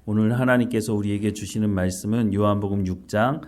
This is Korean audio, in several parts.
오늘 하나님께서 우리에게 주시는 말씀은 요한복음 6장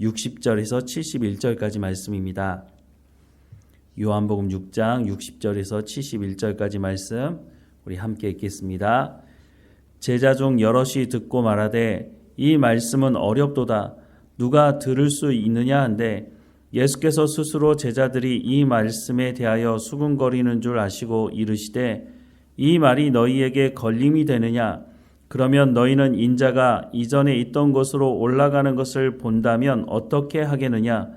60절에서 71절까지 말씀입니다. 요한복음 6장 60절에서 71절까지 말씀 우리 함께 읽겠습니다. 제자 중 여럿이 듣고 말하되 이 말씀은 어렵도다. 누가 들을 수 있느냐 한데 예수께서 스스로 제자들이 이 말씀에 대하여 수군거리는 줄 아시고 이르시되 이 말이 너희에게 걸림이 되느냐? 그러면 너희는 인자가 이전에 있던 곳으로 올라가는 것을 본다면 어떻게 하겠느냐?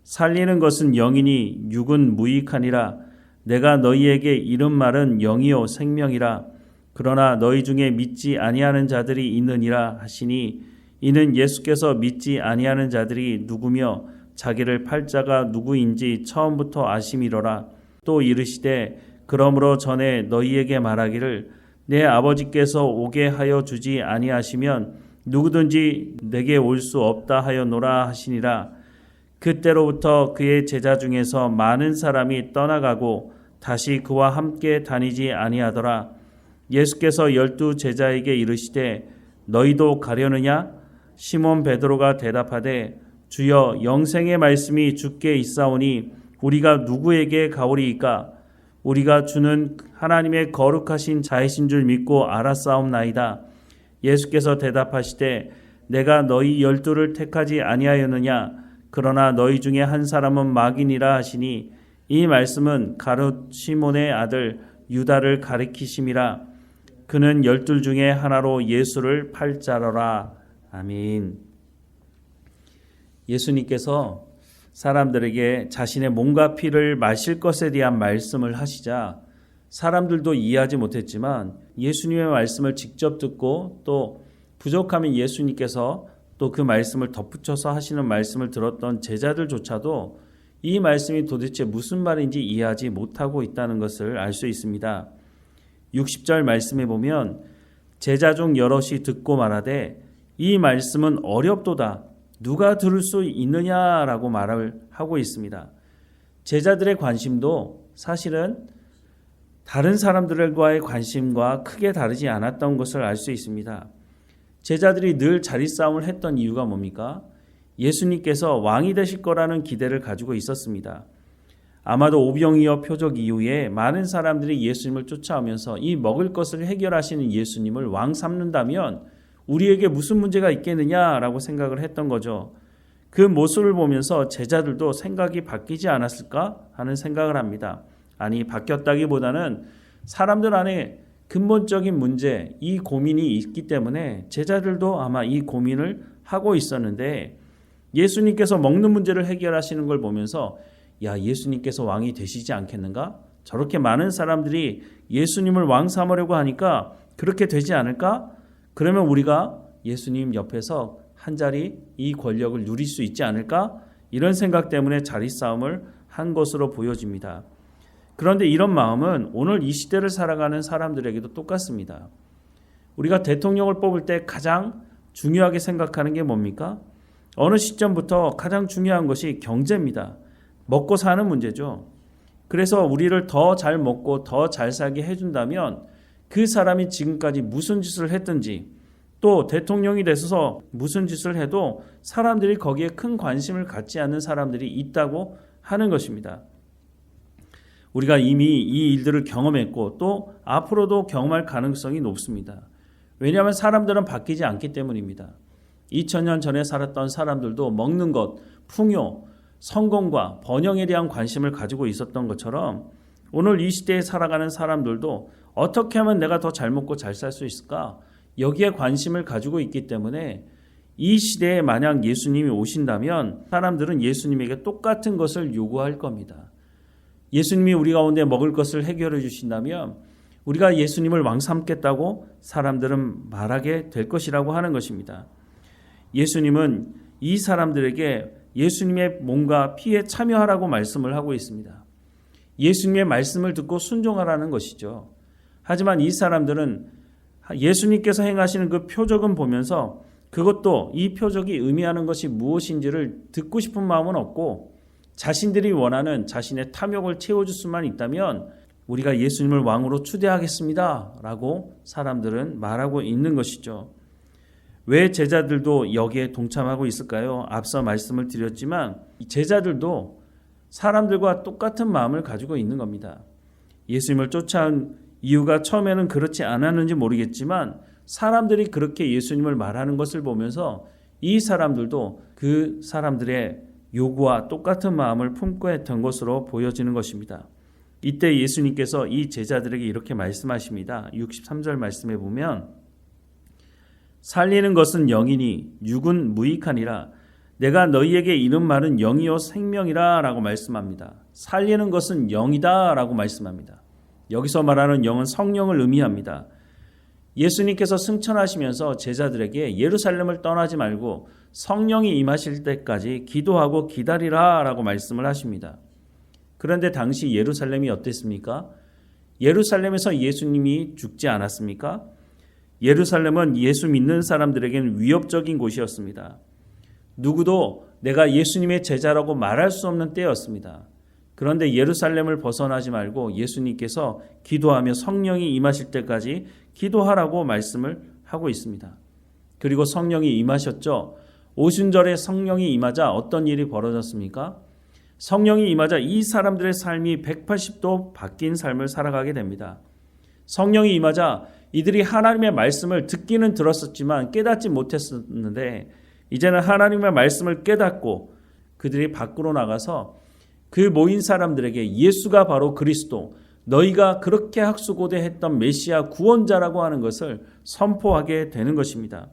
살리는 것은 영이니 육은 무익하니라. 내가 너희에게 이른 말은 영이요 생명이라. 그러나 너희 중에 믿지 아니하는 자들이 있느니라 하시니 이는 예수께서 믿지 아니하는 자들이 누구며 자기를 팔 자가 누구인지 처음부터 아심이로라. 또 이르시되 그러므로 전에 너희에게 말하기를 내 아버지께서 오게 하여 주지 아니하시면 누구든지 내게 올 수 없다 하였노라 하시니라. 그때로부터 그의 제자 중에서 많은 사람이 떠나가고 다시 그와 함께 다니지 아니하더라. 예수께서 12 제자에게 이르시되 너희도 가려느냐? 시몬 베드로가 대답하되 주여 영생의 말씀이 주께 있사오니 우리가 누구에게 가오리이까? 우리가 주는 하나님의 거룩하신 자이신 줄 믿고 알았사옵나이다. 예수께서 대답하시되 내가 너희 12를 택하지 아니하였느냐? 그러나 너희 중에 한 사람은 마귀니라 하시니 이 말씀은 가룟 시몬의 아들 유다를 가리키심이라. 그는 12 중에 하나로 예수를 팔 자로라. 아멘. 예수님께서 사람들에게 자신의 몸과 피를 마실 것에 대한 말씀을 하시자 사람들도 이해하지 못했지만 예수님의 말씀을 직접 듣고 또 부족하면 예수님께서 또 그 말씀을 덧붙여서 하시는 말씀을 들었던 제자들조차도 이 말씀이 도대체 무슨 말인지 이해하지 못하고 있다는 것을 알 수 있습니다. 60절 말씀에 보면 제자 중 여럿이 듣고 말하되 이 말씀은 어렵도다. 누가 들을 수 있느냐라고 말을 하고 있습니다. 제자들의 관심도 사실은 다른 사람들과의 관심과 크게 다르지 않았던 것을 알 수 있습니다. 제자들이 늘 자리싸움을 했던 이유가 뭡니까? 예수님께서 왕이 되실 거라는 기대를 가지고 있었습니다. 아마도 오병이어 표적 이후에 많은 사람들이 예수님을 쫓아오면서 이 먹을 것을 해결하시는 예수님을 왕 삼는다면 우리에게 무슨 문제가 있겠느냐라고 생각을 했던 거죠. 그 모습을 보면서 제자들도 생각이 바뀌지 않았을까 하는 생각을 합니다. 아니, 바뀌었다기보다는 사람들 안에 근본적인 문제, 이 고민이 있기 때문에 제자들도 아마 이 고민을 하고 있었는데 예수님께서 먹는 문제를 해결하시는 걸 보면서 야, 예수님께서 왕이 되시지 않겠는가? 저렇게 많은 사람들이 예수님을 왕 삼으려고 하니까 그렇게 되지 않을까? 그러면 우리가 예수님 옆에서 한 자리 이 권력을 누릴 수 있지 않을까? 이런 생각 때문에 자리싸움을 한 것으로 보여집니다. 그런데 이런 마음은 오늘 이 시대를 살아가는 사람들에게도 똑같습니다. 우리가 대통령을 뽑을 때 가장 중요하게 생각하는 게 뭡니까? 어느 시점부터 가장 중요한 것이 경제입니다. 먹고 사는 문제죠. 그래서 우리를 더 잘 먹고 더 잘 살게 해준다면 그 사람이 지금까지 무슨 짓을 했든지 또 대통령이 돼서 무슨 짓을 해도 사람들이 거기에 큰 관심을 갖지 않는 사람들이 있다고 하는 것입니다. 우리가 이미 이 일들을 경험했고 또 앞으로도 경험할 가능성이 높습니다. 왜냐하면 사람들은 바뀌지 않기 때문입니다. 2000년 전에 살았던 사람들도 먹는 것, 풍요, 성공과 번영에 대한 관심을 가지고 있었던 것처럼 오늘 이 시대에 살아가는 사람들도 어떻게 하면 내가 더 잘 먹고 잘 살 수 있을까? 여기에 관심을 가지고 있기 때문에 이 시대에 만약 예수님이 오신다면 사람들은 예수님에게 똑같은 것을 요구할 겁니다. 예수님이 우리 가운데 먹을 것을 해결해 주신다면 우리가 예수님을 왕 삼겠다고 사람들은 말하게 될 것이라고 하는 것입니다. 예수님은 이 사람들에게 예수님의 몸과 피에 참여하라고 말씀을 하고 있습니다. 예수님의 말씀을 듣고 순종하라는 것이죠. 하지만 이 사람들은 예수님께서 행하시는 그 표적은 보면서 그것도 이 표적이 의미하는 것이 무엇인지를 듣고 싶은 마음은 없고 자신들이 원하는 자신의 탐욕을 채워줄 수만 있다면 우리가 예수님을 왕으로 추대하겠습니다 라고 사람들은 말하고 있는 것이죠. 왜 제자들도 여기에 동참하고 있을까요? 앞서 말씀을 드렸지만 제자들도 사람들과 똑같은 마음을 가지고 있는 겁니다. 예수님을 쫓아온 이유가 처음에는 그렇지 않았는지 모르겠지만 사람들이 그렇게 예수님을 말하는 것을 보면서 이 사람들도 그 사람들의 요구와 똑같은 마음을 품고 했던 것으로 보여지는 것입니다. 이때 예수님께서 이 제자들에게 이렇게 말씀하십니다. 63절 말씀에 보면 살리는 것은 영이니 육은 무익하니라. 내가 너희에게 이른 말은 영이요 생명이라 라고 말씀합니다. 살리는 것은 영이다 라고 말씀합니다. 여기서 말하는 영은 성령을 의미합니다. 예수님께서 승천하시면서 제자들에게 예루살렘을 떠나지 말고 성령이 임하실 때까지 기도하고 기다리라 라고 말씀을 하십니다. 그런데 당시 예루살렘이 어땠습니까? 예루살렘에서 예수님이 죽지 않았습니까? 예루살렘은 예수 믿는 사람들에게는 위협적인 곳이었습니다. 누구도 내가 예수님의 제자라고 말할 수 없는 때였습니다. 그런데 예루살렘을 벗어나지 말고 예수님께서 기도하며 성령이 임하실 때까지 기도하라고 말씀을 하고 있습니다. 그리고 성령이 임하셨죠. 오순절에 성령이 임하자 어떤 일이 벌어졌습니까? 성령이 임하자 이 사람들의 삶이 180도 바뀐 삶을 살아가게 됩니다. 성령이 임하자 이들이 하나님의 말씀을 듣기는 들었었지만 깨닫지 못했었는데 이제는 하나님의 말씀을 깨닫고 그들이 밖으로 나가서 그 모인 사람들에게 예수가 바로 그리스도, 너희가 그렇게 학수고대했던 메시아 구원자라고 하는 것을 선포하게 되는 것입니다.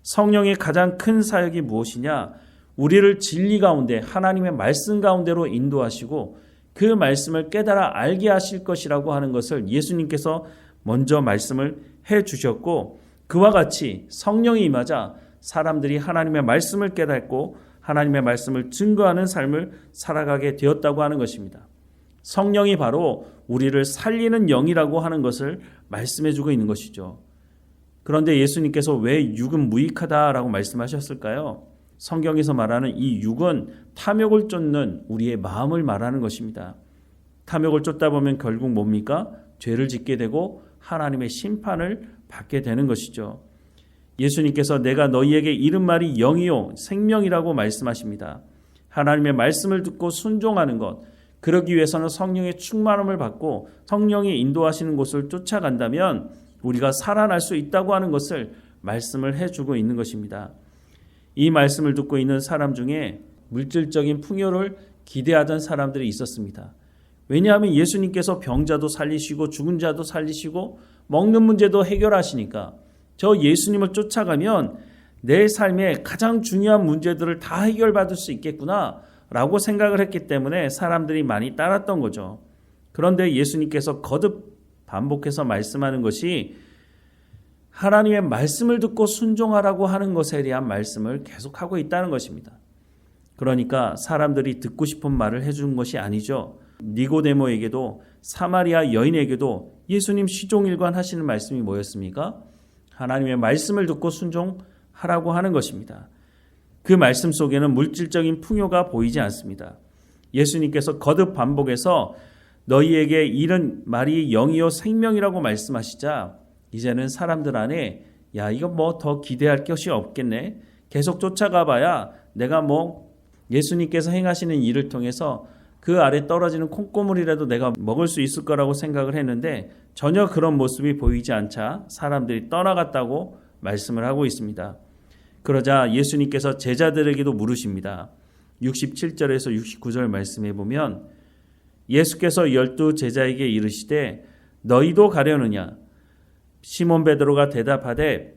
성령의 가장 큰 사역이 무엇이냐? 우리를 진리 가운데 하나님의 말씀 가운데로 인도하시고 그 말씀을 깨달아 알게 하실 것이라고 하는 것을 예수님께서 먼저 말씀을 해 주셨고 그와 같이 성령이 임하자 사람들이 하나님의 말씀을 깨닫고 하나님의 말씀을 증거하는 삶을 살아가게 되었다고 하는 것입니다. 성령이 바로 우리를 살리는 영이라고 하는 것을 말씀해 주고 있는 것이죠. 그런데 예수님께서 왜 육은 무익하다라고 말씀하셨을까요? 성경에서 말하는 이 육은 탐욕을 쫓는 우리의 마음을 말하는 것입니다. 탐욕을 쫓다 보면 결국 뭡니까? 죄를 짓게 되고 하나님의 심판을 받게 되는 것이죠. 예수님께서 내가 너희에게 이른 말이 영이요 생명이라고 말씀하십니다. 하나님의 말씀을 듣고 순종하는 것, 그러기 위해서는 성령의 충만함을 받고 성령이 인도하시는 곳을 쫓아간다면 우리가 살아날 수 있다고 하는 것을 말씀을 해주고 있는 것입니다. 이 말씀을 듣고 있는 사람 중에 물질적인 풍요를 기대하던 사람들이 있었습니다. 왜냐하면 예수님께서 병자도 살리시고 죽은 자도 살리시고 먹는 문제도 해결하시니까 저 예수님을 쫓아가면 내 삶의 가장 중요한 문제들을 다 해결받을 수 있겠구나 라고 생각을 했기 때문에 사람들이 많이 따랐던 거죠. 그런데 예수님께서 거듭 반복해서 말씀하는 것이 하나님의 말씀을 듣고 순종하라고 하는 것에 대한 말씀을 계속하고 있다는 것입니다. 그러니까 사람들이 듣고 싶은 말을 해준 것이 아니죠. 니고데모에게도 사마리아 여인에게도 예수님 시종일관 하시는 말씀이 뭐였습니까? 하나님의 말씀을 듣고 순종하라고 하는 것입니다. 그 말씀 속에는 물질적인 풍요가 보이지 않습니다. 예수님께서 거듭 반복해서 너희에게 이른 말이 영이요 생명이라고 말씀하시자 이제는 사람들 안에 야 이거 뭐 더 기대할 것이 없겠네. 계속 쫓아가 봐야 내가 뭐 예수님께서 행하시는 일을 통해서 그 아래 떨어지는 콩고물이라도 내가 먹을 수 있을 거라고 생각을 했는데 전혀 그런 모습이 보이지 않자 사람들이 떠나갔다고 말씀을 하고 있습니다. 그러자 예수님께서 제자들에게도 물으십니다. 67절에서 69절 말씀해 보면 예수께서 12 제자에게 이르시되 너희도 가려느냐? 시몬 베드로가 대답하되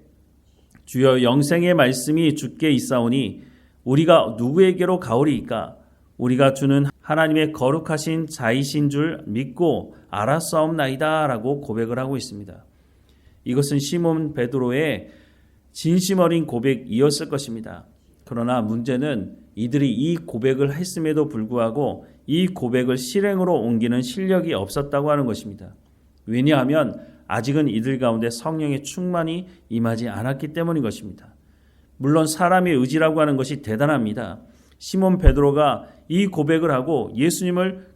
주여 영생의 말씀이 주께 있사오니 우리가 누구에게로 가오리이까? 우리가 주는 하나님의 거룩하신 자이신 줄 믿고 알았사옵나이다 라고 고백을 하고 있습니다. 이것은 시몬 베드로의 진심 어린 고백이었을 것입니다. 그러나 문제는 이들이 이 고백을 했음에도 불구하고 이 고백을 실행으로 옮기는 실력이 없었다고 하는 것입니다. 왜냐하면 아직은 이들 가운데 성령의 충만이 임하지 않았기 때문인 것입니다. 물론 사람의 의지라고 하는 것이 대단합니다. 시몬 베드로가 이 고백을 하고 예수님을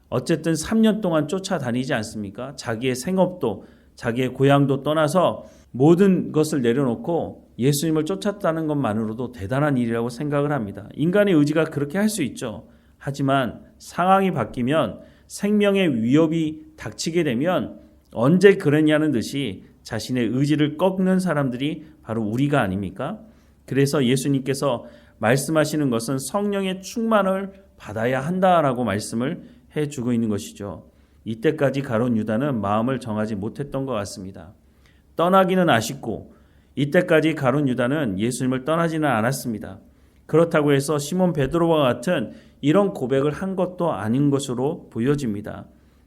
어쨌든 3년 동안 쫓아다니지 않습니까? 자기의 생업도 자기의 고향도 떠나서 모든 것을 내려놓고 예수님을 쫓았다는 것만으로도 대단한 일이라고 생각을 합니다. 인간의 의지가 그렇게 할 수 있죠. 하지만 상황이 바뀌면 생명의 위협이 닥치게 되면 언제 그랬냐는 듯이 자신의 의지를 꺾는 사람들이 바로 우리가 아닙니까? 그래서 예수님께서 말씀하시는 것은 성령의 충만을 받아야 한다라고 말씀을 해주고 있는 것이죠. 이때까지 가룟 유다는 마음을 정하지 못했던 것 같습니다. 떠나기는 아쉽고 이때까지 가룟 유다는 예수님을 떠나지는 않았습니다. 그렇다고 해서 시몬 베드로와 같은 이런 고백을 한 것도 아닌 것으로 보여집니다.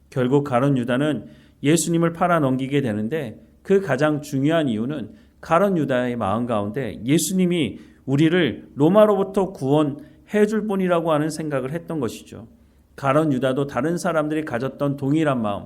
결국 가룟 유다는 예수님을 팔아 넘기게 되는데 그 가장 중요한 이유는 가룟 유다의 마음 가운데 예수님이 우리를 로마로부터 구원해 줄 뿐이라고 하는 생각을 했던 것이죠. 가룟 유다도 다른 사람들이 가졌던 동일한 마음,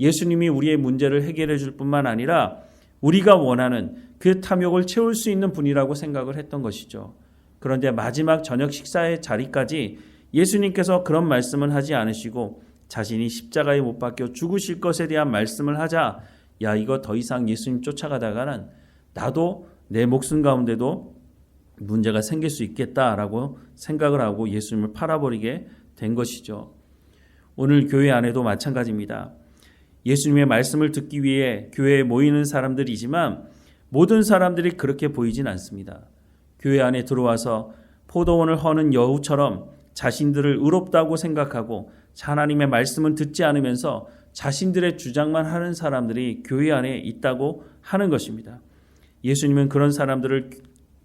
예수님이 우리의 문제를 해결해 줄 뿐만 아니라 우리가 원하는 그 탐욕을 채울 수 있는 분이라고 생각을 했던 것이죠. 그런데 마지막 저녁 식사의 자리까지 예수님께서 그런 말씀은 하지 않으시고 자신이 십자가에 못 박혀 죽으실 것에 대한 말씀을 하자, 야, 이거 더 이상 예수님 쫓아가다가는 나도 내 목숨 가운데도 문제가 생길 수 있겠다라고 생각을 하고 예수님을 팔아버리게 된 것이죠. 오늘 교회 안에도 마찬가지입니다. 예수님의 말씀을 듣기 위해 교회에 모이는 사람들이지만 모든 사람들이 그렇게 보이진 않습니다. 교회 안에 들어와서 포도원을 허는 여우처럼 자신들을 의롭다고 생각하고 하나님의 말씀은 듣지 않으면서 자신들의 주장만 하는 사람들이 교회 안에 있다고 하는 것입니다. 예수님은 그런 사람들을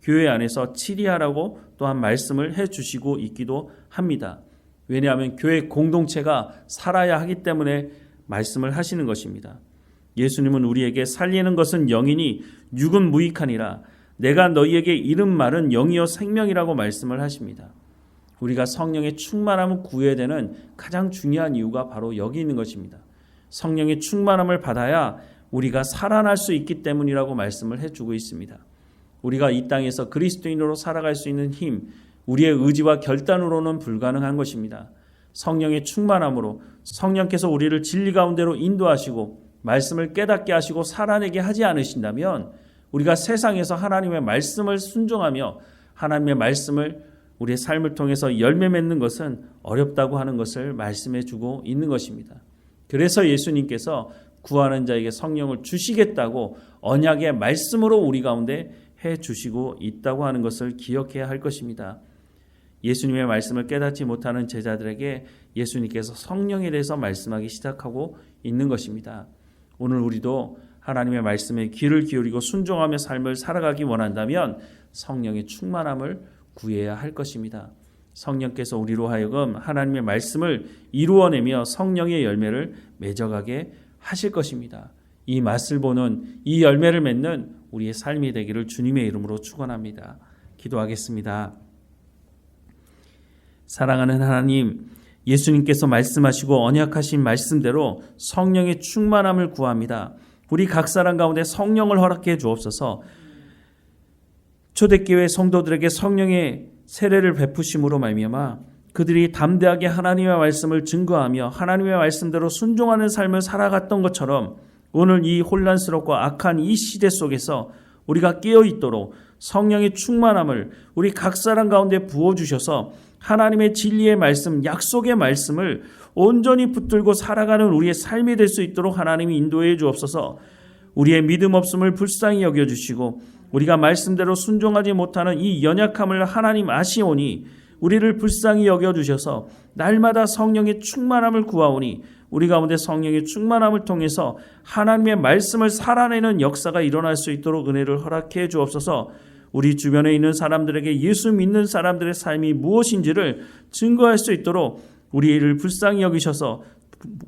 교회 안에서 치리하라고 또한 말씀을 해주시고 있기도 합니다. 왜냐하면 교회 공동체가 살아야 하기 때문에 말씀을 하시는 것입니다. 예수님은 우리에게 살리는 것은 영이니 육은 무익하니라. 내가 너희에게 이른 말은 영이요 생명이라고 말씀을 하십니다. 우리가 성령의 충만함을 구해야 되는 가장 중요한 이유가 바로 여기 있는 것입니다. 성령의 충만함을 받아야 우리가 살아날 수 있기 때문이라고 말씀을 해주고 있습니다. 우리가 이 땅에서 그리스도인으로 살아갈 수 있는 힘, 우리의 의지와 결단으로는 불가능한 것입니다. 성령의 충만함으로 성령께서 우리를 진리 가운데로 인도하시고 말씀을 깨닫게 하시고 살아내게 하지 않으신다면 우리가 세상에서 하나님의 말씀을 순종하며 하나님의 말씀을 우리의 삶을 통해서 열매 맺는 것은 어렵다고 하는 것을 말씀해 주고 있는 것입니다. 그래서 예수님께서 구하는 자에게 성령을 주시겠다고 언약의 말씀으로 우리 가운데 해 주시고 있다고 하는 것을 기억해야 할 것입니다. 예수님의 말씀을 깨닫지 못하는 제자들에게 예수님께서 성령에 대해서 말씀하기 시작하고 있는 것입니다. 오늘 우리도 하나님의 말씀에 귀를 기울이고 순종하며 삶을 살아가기 원한다면 성령의 충만함을 구해야 할 것입니다. 성령께서 우리로 하여금 하나님의 말씀을 이루어내며 성령의 열매를 맺어가게 하실 것입니다. 이 맛을 보는 이 열매를 맺는 우리의 삶이 되기를 주님의 이름으로 축원합니다. 기도하겠습니다. 사랑하는 하나님, 예수님께서 말씀하시고 언약하신 말씀대로 성령의 충만함을 구합니다. 우리 각 사람 가운데 성령을 허락해 주옵소서. 초대교회 성도들에게 성령의 세례를 베푸심으로 말미암아 그들이 담대하게 하나님의 말씀을 증거하며 하나님의 말씀대로 순종하는 삶을 살아갔던 것처럼 오늘 이 혼란스럽고 악한 이 시대 속에서 우리가 깨어있도록 성령의 충만함을 우리 각 사람 가운데 부어주셔서 하나님의 진리의 말씀, 약속의 말씀을 온전히 붙들고 살아가는 우리의 삶이 될 수 있도록 하나님이 인도해 주옵소서. 우리의 믿음 없음을 불쌍히 여겨주시고 우리가 말씀대로 순종하지 못하는 이 연약함을 하나님 아시오니 우리를 불쌍히 여겨주셔서 날마다 성령의 충만함을 구하오니 우리 가운데 성령의 충만함을 통해서 하나님의 말씀을 살아내는 역사가 일어날 수 있도록 은혜를 허락해 주옵소서. 우리 주변에 있는 사람들에게 예수 믿는 사람들의 삶이 무엇인지를 증거할 수 있도록 우리를 불쌍히 여기셔서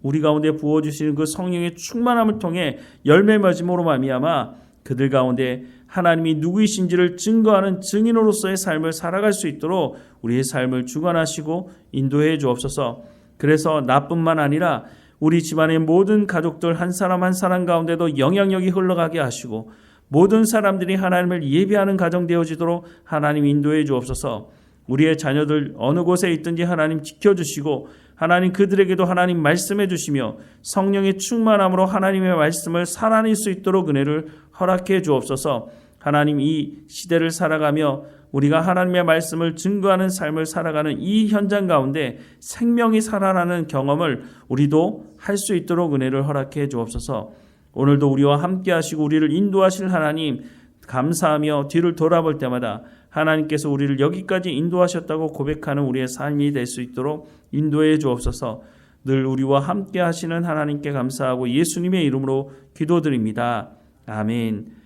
우리 가운데 부어주시는 그 성령의 충만함을 통해 열매 맺음으로 말미암아 그들 가운데 하나님이 누구이신지를 증거하는 증인으로서의 삶을 살아갈 수 있도록 우리의 삶을 주관하시고 인도해 주옵소서. 그래서 나뿐만 아니라 우리 집안의 모든 가족들 한 사람 한 사람 가운데도 영향력이 흘러가게 하시고 모든 사람들이 하나님을 예배하는 가정 되어지도록 하나님 인도해 주옵소서. 우리의 자녀들 어느 곳에 있든지 하나님 지켜주시고 하나님 그들에게도 하나님 말씀해 주시며 성령의 충만함으로 하나님의 말씀을 살아낼 수 있도록 은혜를 허락해 주옵소서. 하나님, 이 시대를 살아가며 우리가 하나님의 말씀을 증거하는 삶을 살아가는 이 현장 가운데 생명이 살아나는 경험을 우리도 할 수 있도록 은혜를 허락해 주옵소서. 오늘도 우리와 함께 하시고 우리를 인도하실 하나님 감사하며 뒤를 돌아볼 때마다 하나님께서 우리를 여기까지 인도하셨다고 고백하는 우리의 삶이 될 수 있도록 인도해 주옵소서. 늘 우리와 함께 하시는 하나님께 감사하고 예수님의 이름으로 기도드립니다. 아멘.